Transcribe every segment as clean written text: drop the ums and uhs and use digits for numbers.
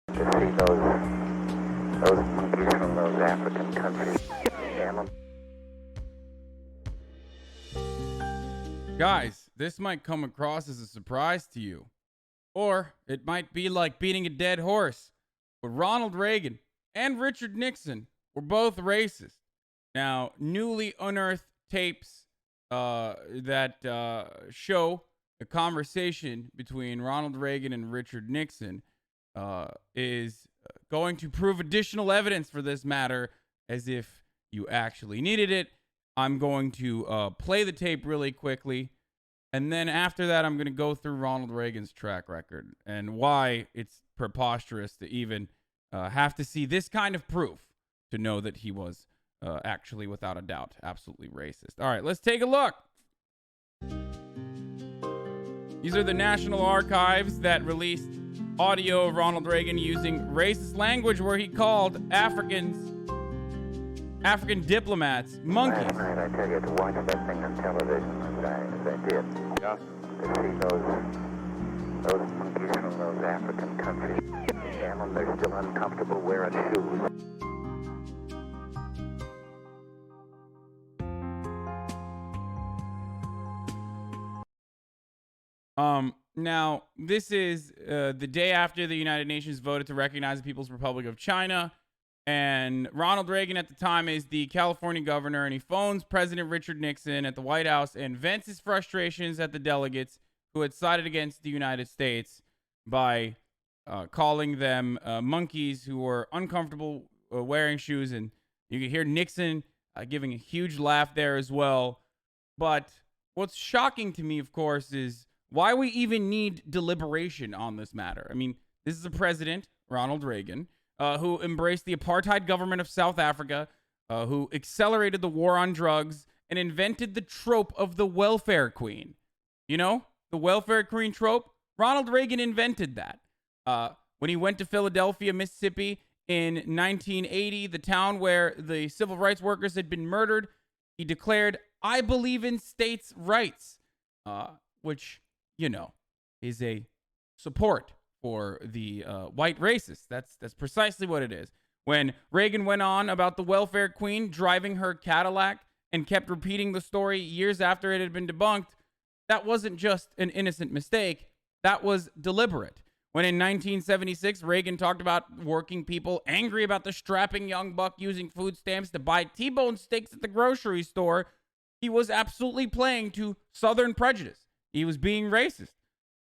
To see those monkeys from those African countries. Guys, this might come across as a surprise to you. Or it might be like beating a dead horse. But Ronald Reagan and Richard Nixon were both racist. Now, newly unearthed tapes that show the conversation between Ronald Reagan and Richard Nixon is going to prove additional evidence for this matter, as if you actually needed it. I'm going to play the tape really quickly, and then after that, I'm going to go through Ronald Reagan's track record and why it's preposterous to even have to see this kind of proof to know that he was actually, without a doubt, absolutely racist. All right, let's take a look. These are the National Archives that released audio of Ronald Reagan using racist language where he called African diplomats monkeys. Last night, I tell you, to watch that thing on television as I did. Yeah. To see those monkeys from those African countries. Damn them, they're still uncomfortable wearing shoes. Now, this is the day after the United Nations voted to recognize the People's Republic of China. And Ronald Reagan at the time is the California governor, and he phones President Richard Nixon at the White House and vents his frustrations at the delegates who had sided against the United States by calling them monkeys who were uncomfortable wearing shoes. And you can hear Nixon giving a huge laugh there as well. But what's shocking to me, of course, is why we even need deliberation on this matter. I mean, this is a president, Ronald Reagan, who embraced the apartheid government of South Africa, who accelerated the war on drugs, and invented the trope of the welfare queen. You know, the welfare queen trope? Ronald Reagan invented that. When he went to Philadelphia, Mississippi in 1980, the town where the civil rights workers had been murdered, he declared, "I believe in states' rights," which, you know, is a support for the white racists. That's precisely what it is. When Reagan went on about the welfare queen driving her Cadillac and kept repeating the story years after it had been debunked, that wasn't just an innocent mistake. That was deliberate. When in 1976, Reagan talked about working people angry about the strapping young buck using food stamps to buy T-bone steaks at the grocery store, he was absolutely playing to Southern prejudice. He was being racist.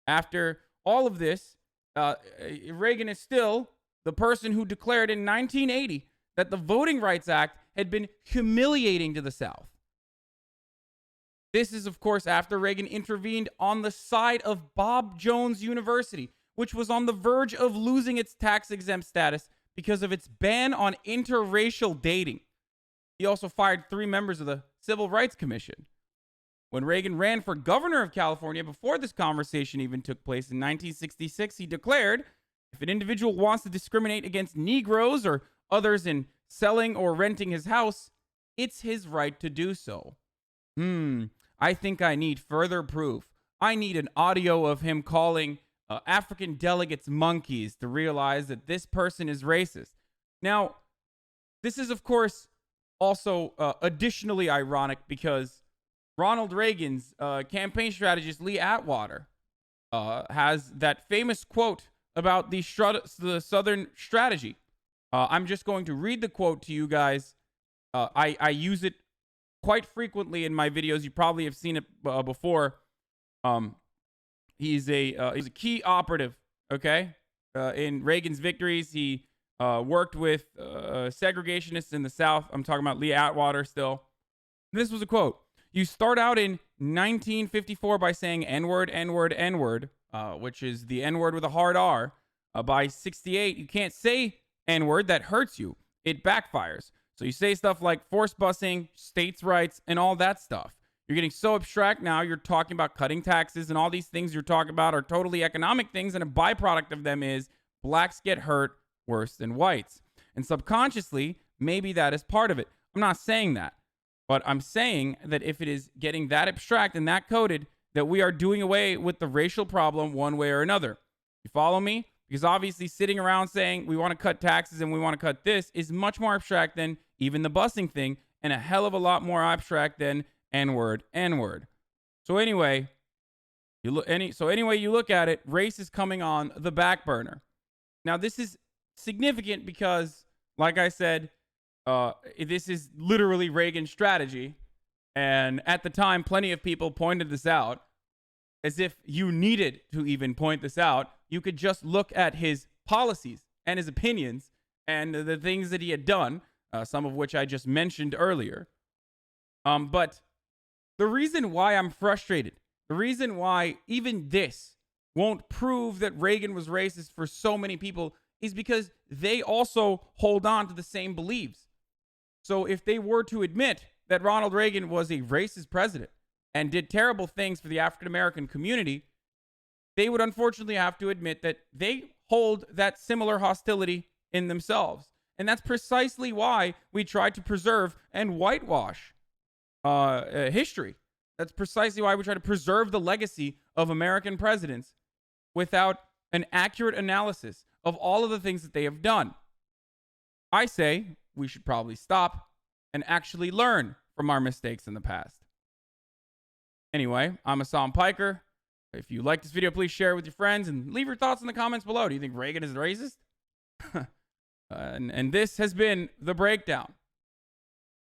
After all of this, Reagan is still the person who declared in 1980 that the Voting Rights Act had been humiliating to the South. This is, of course, after Reagan intervened on the side of Bob Jones University, which was on the verge of losing its tax-exempt status because of its ban on interracial dating. He also fired 3 members of the Civil Rights Commission. When Reagan ran for governor of California, before this conversation even took place in 1966, he declared, if an individual wants to discriminate against Negroes or others in selling or renting his house, it's his right to do so. I think I need further proof. I need an audio of him calling African delegates monkeys to realize that this person is racist. Now, this is, of course, also additionally ironic because Ronald Reagan's campaign strategist, Lee Atwater, has that famous quote about the Southern strategy. I'm just going to read the quote to you guys. I use it quite frequently in my videos. You probably have seen it before. He's a key operative, okay? In Reagan's victories, he worked with segregationists in the South. I'm talking about Lee Atwater still. This was a quote. You start out in 1954 by saying N-word, N-word, N-word, which is the N-word with a hard R. By 68, you can't say N-word. That hurts you. It backfires. So you say stuff like forced busing, states' rights, and all that stuff. You're getting so abstract now, you're talking about cutting taxes, and all these things you're talking about are totally economic things, and a byproduct of them is blacks get hurt worse than whites. And subconsciously, maybe that is part of it. I'm not saying that. But I'm saying that if it is getting that abstract and that coded, that we are doing away with the racial problem one way or another. You follow me? Because obviously sitting around saying we want to cut taxes and we want to cut this is much more abstract than even the busing thing, and a hell of a lot more abstract than N-word, N-word. So anyway, you look at it, race is coming on the back burner. Now this is significant because, like I said, this is literally Reagan's strategy. And at the time, plenty of people pointed this out. As if you needed to even point this out, you could just look at his policies and his opinions and the things that he had done, some of which I just mentioned earlier. But the reason why I'm frustrated, the reason why even this won't prove that Reagan was racist for so many people is because they also hold on to the same beliefs. So if they were to admit that Ronald Reagan was a racist president and did terrible things for the African American community, they would unfortunately have to admit that they hold that similar hostility in themselves. And that's precisely why we try to preserve and whitewash history. That's precisely why we try to preserve the legacy of American presidents without an accurate analysis of all of the things that they have done. I say we should probably stop and actually learn from our mistakes in the past. Anyway, I'm Hasan Piker. If you like this video, please share it with your friends and leave your thoughts in the comments below. Do you think Reagan is racist? And this has been The Breakdown.